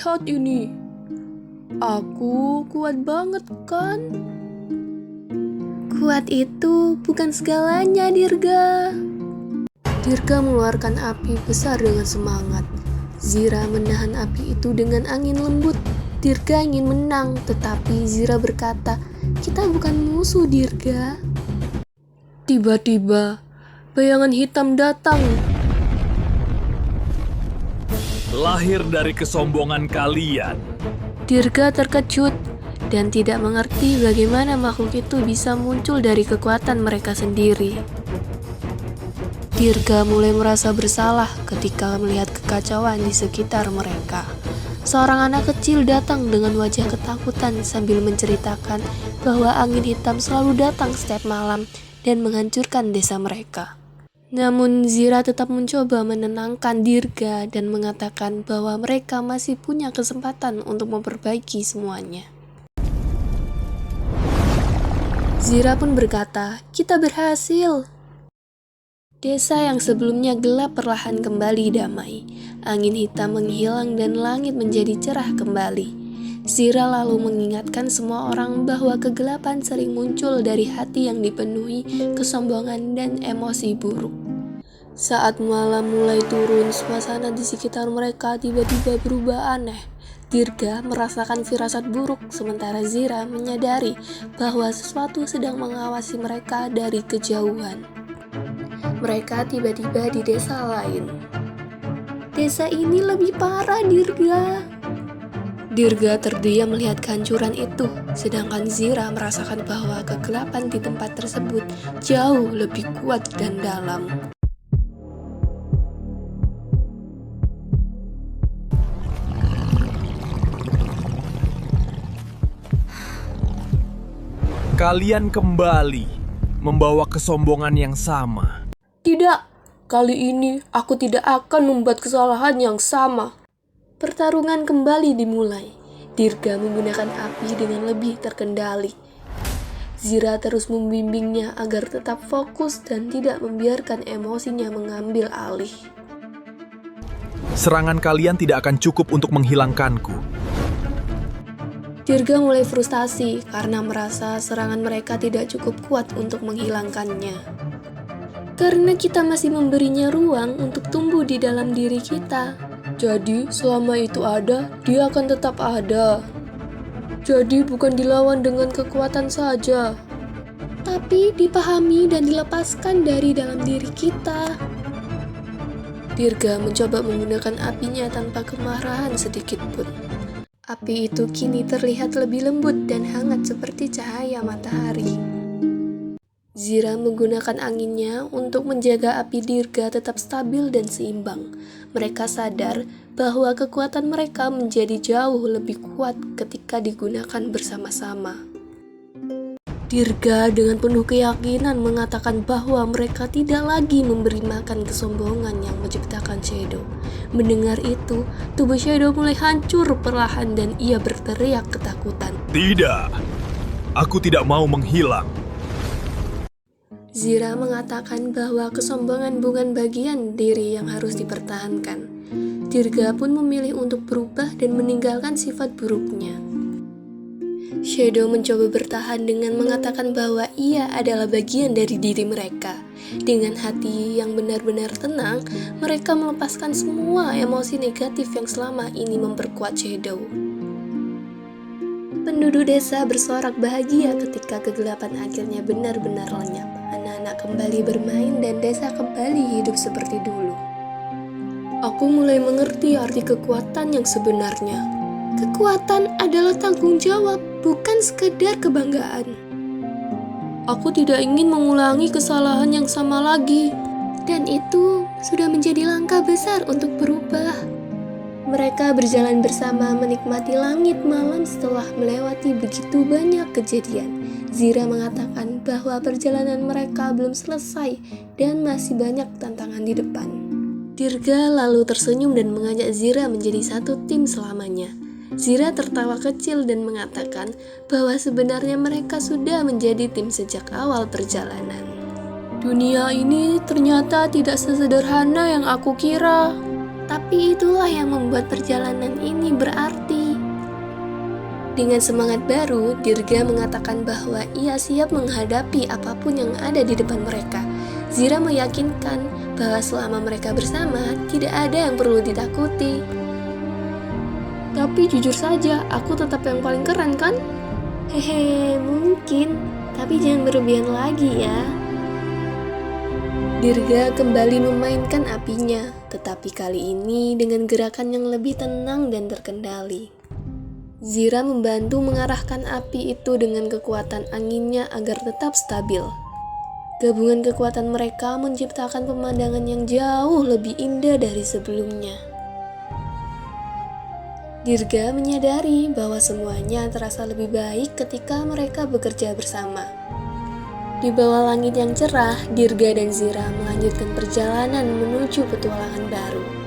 lihat ini. Aku kuat banget kan? Kuat itu bukan segalanya, Dirga. Dirga mengeluarkan api besar dengan semangat. Zira menahan api itu dengan angin lembut. Dirga ingin menang, tetapi Zira berkata, "Kita bukan musuh, Dirga." Tiba-tiba, bayangan hitam datang. Lahir dari kesombongan kalian. Dirga terkejut dan tidak mengerti bagaimana makhluk itu bisa muncul dari kekuatan mereka sendiri. Dirga mulai merasa bersalah ketika melihat kekacauan di sekitar mereka. Seorang anak kecil datang dengan wajah ketakutan sambil menceritakan bahwa angin hitam selalu datang setiap malam dan menghancurkan desa mereka. Namun Zira tetap mencoba menenangkan Dirga dan mengatakan bahwa mereka masih punya kesempatan untuk memperbaiki semuanya. Zira pun berkata, "Kita berhasil." Desa yang sebelumnya gelap perlahan kembali damai. Angin hitam menghilang dan langit menjadi cerah kembali. Zira lalu mengingatkan semua orang bahwa kegelapan sering muncul dari hati yang dipenuhi kesombongan dan emosi buruk. Saat malam mulai turun, suasana di sekitar mereka tiba-tiba berubah aneh. Dirga merasakan firasat buruk, sementara Zira menyadari bahwa sesuatu sedang mengawasi mereka dari kejauhan. Mereka tiba-tiba di desa lain. Desa ini lebih parah, Dirga. Dirga terdiam melihat kehancuran itu, sedangkan Zira merasakan bahwa kegelapan di tempat tersebut jauh lebih kuat dan dalam. Kalian kembali membawa kesombongan yang sama. Tidak, kali ini aku tidak akan membuat kesalahan yang sama. Pertarungan kembali dimulai. Dirga menggunakan api dengan lebih terkendali. Zira terus membimbingnya agar tetap fokus dan tidak membiarkan emosinya mengambil alih. Serangan kalian tidak akan cukup untuk menghilangkanku. Dirga mulai frustasi karena merasa serangan mereka tidak cukup kuat untuk menghilangkannya. Karena kita masih memberinya ruang untuk tumbuh di dalam diri kita. Jadi, selama itu ada, dia akan tetap ada. Jadi, bukan dilawan dengan kekuatan saja, tapi dipahami dan dilepaskan dari dalam diri kita. Dirga mencoba menggunakan apinya tanpa kemarahan sedikit pun. Api itu kini terlihat lebih lembut dan hangat seperti cahaya matahari. Zira menggunakan anginnya untuk menjaga api Dirga tetap stabil dan seimbang. Mereka sadar bahwa kekuatan mereka menjadi jauh lebih kuat ketika digunakan bersama-sama. Dirga dengan penuh keyakinan mengatakan bahwa mereka tidak lagi memberi makan kesombongan yang menciptakan Shadow. Mendengar itu, tubuh Shadow mulai hancur perlahan dan ia berteriak ketakutan. Tidak, aku tidak mau menghilang. Zira mengatakan bahwa kesombongan bukan bagian diri yang harus dipertahankan. Dirga pun memilih untuk berubah dan meninggalkan sifat buruknya. Shadow mencoba bertahan dengan mengatakan bahwa ia adalah bagian dari diri mereka. Dengan hati yang benar-benar tenang, mereka melepaskan semua emosi negatif yang selama ini memperkuat Shadow. Penduduk desa bersorak bahagia ketika kegelapan akhirnya benar-benar lenyap. Anak-anak kembali bermain dan desa kembali hidup seperti dulu. Aku mulai mengerti arti kekuatan yang sebenarnya. Kekuatan adalah tanggung jawab, bukan sekedar kebanggaan. Aku tidak ingin mengulangi kesalahan yang sama lagi. Dan itu sudah menjadi langkah besar untuk berubah. Mereka berjalan bersama menikmati langit malam setelah melewati begitu banyak kejadian. Zira mengatakan bahwa perjalanan mereka belum selesai dan masih banyak tantangan di depan. Dirga lalu tersenyum dan mengajak Zira menjadi satu tim selamanya. Zira tertawa kecil dan mengatakan bahwa sebenarnya mereka sudah menjadi tim sejak awal perjalanan. Dunia ini ternyata tidak sesederhana yang aku kira. Tapi itulah yang membuat perjalanan ini berarti. Dengan semangat baru, Dirga mengatakan bahwa ia siap menghadapi apapun yang ada di depan mereka. Zira meyakinkan bahwa selama mereka bersama, tidak ada yang perlu ditakuti. Tapi jujur saja, aku tetap yang paling keren kan? Hehe, mungkin, tapi jangan berlebihan lagi ya. Dirga kembali memainkan apinya, tetapi kali ini dengan gerakan yang lebih tenang dan terkendali. Zira membantu mengarahkan api itu dengan kekuatan anginnya agar tetap stabil. Gabungan kekuatan mereka menciptakan pemandangan yang jauh lebih indah dari sebelumnya. Dirga menyadari bahwa semuanya terasa lebih baik ketika mereka bekerja bersama. Di bawah langit yang cerah, Dirga dan Zira melanjutkan perjalanan menuju petualangan baru.